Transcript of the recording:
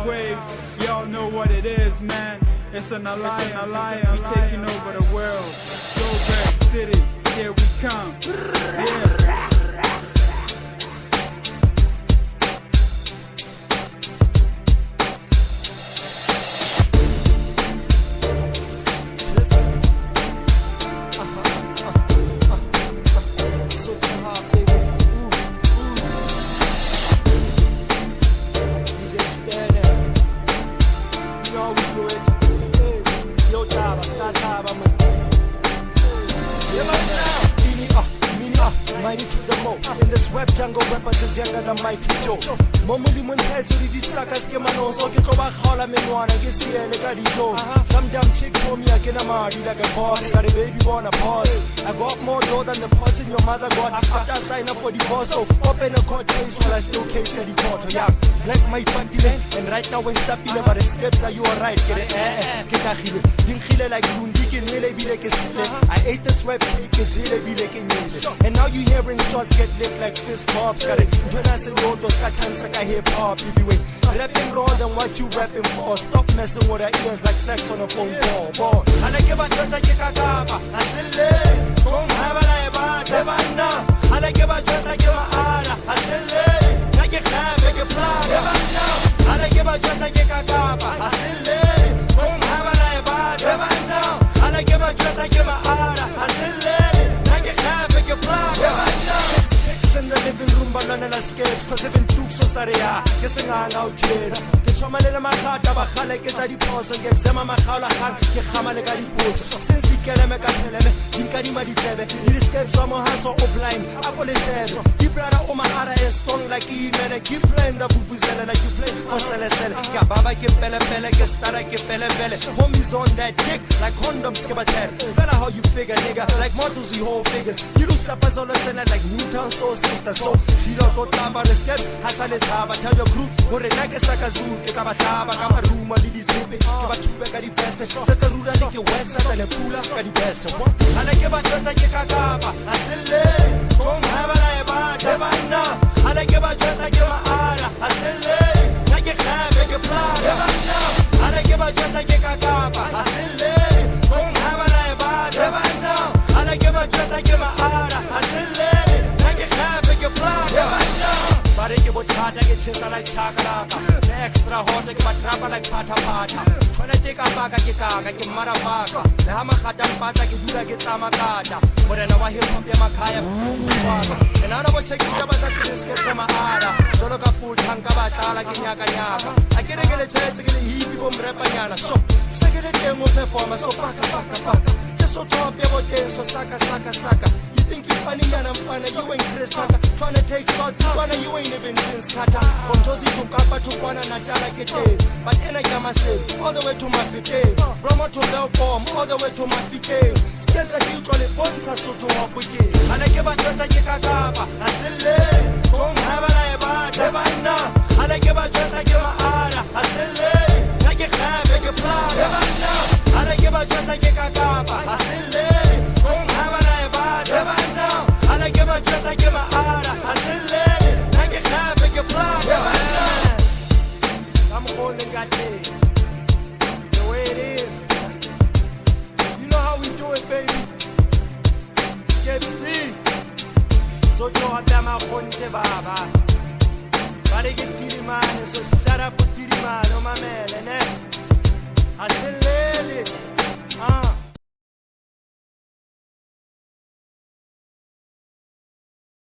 waves. Y'all know what it is, man. It's an alliance taking over the world. Johannesburg City, here we come. Yeah. Mighty to the mo. In this rap jungle, rappers is younger than Mighty Joe. Momuli Montez, so these suckers get my nose. So get over Holla Menuana, get see a got Joe. Some damn chick told me I get a marty like a boss. Got a baby born a pause. I got more dough than the person your mother got. After I sign up for divorce, so open a court case while I still case at the court. Yeah, like my party, and right now when Sappy about the steps, are you alright? Get it, get a hile. Dinkhile like Lundikin, Mele be like a silly. I ate this rap cake, it's really be like a and now you hearing shots get lit like fist pops. Got it, when I say yo, those got chance like I hip hop. If you ain't rapping raw, then what you rapping for? Stop messing with our ears like sex on a phone call. I like about just like a kaba. I said, don't have a life, Devana. I like about just like your ara. I said, like a crab, like a plan. I like about just like a kaba. I said, don't have a life, Devana. I like about just like your ara. I said, like a crab, like a plan. Six in the living room, but none of the scapes. Cause even Dukes so sorry, guessing I'm out here. Choma le makata ba khale ke tsa diphoso ke tsema makgaola kgang ke khama le ka dipotso since di keleme ka pheleme di ka di ma di tsebe di escape so mo haso offline a ko le tsebo di brada o ma ara is strong like he man keep playing the vuvuzela like you play for selesele ke baba ke pele ke stara ke pele homies on that dick like condoms ke ba tsere fela how you figure nigga like models you whole figures you do suppers all the like Newtown so sister so zero go tamba the steps hasale thaba tell your group go re like sakazu ke ka bataba ka maruma le disepe ke ba thuba ka difese tsa rura le ke wesa tsa le pula ka dibese ana ke ba tsa ke ka kapa aselle kom haba la ba devana ana ke ba tsa ke ma ara aselle na ke khabe ke plan devana ana ke ba tsa ke ka kapa aselle kom haba la ba devana ana ke ba tsa ke ma ara aselle na ke khabe ke plan devana bare ke bothata ke tshesa like chakalaka the extra hot ke batrapa like pata tshwana te ka baka ke kaka ke mara baka le ha magata mpatsa ke dula ke tsamakata morena wa hip hop ya makhaya tswana and ana bo tshekile ba sa tsese ke maara jolo ka full tanka ba tlala ke nyaka a ke re ke le tshetse ke le hipi bo mrepanyana so se ke le teng mo performance so paka ke Sotho Hop ya boteng so saka think you funny and I'm funny, you ain't Chris Tucker. Tryna take shots, you ain't even Vince Carter. From Josie to Papa to Kwana Natala Kete. But then I got myself all the way to my fite. Rama to Belcom, all the way to my fite. Skebza D call it once I Sotho Hop Wiki. And I give a chance I get a gaba. I said, don't have a life, Devana. And I give a chance I give a ara. I said, I get a big plan. And I give a chance I get a gaba. I said, don't have a life, Devana. And I give a chance I give a ara. I said, I get a big plan. I'm holding that day. The way it is. You know how we do it, baby. Skebza D. Sotho Hop Mixtape, baba. Bari get man, so shut up.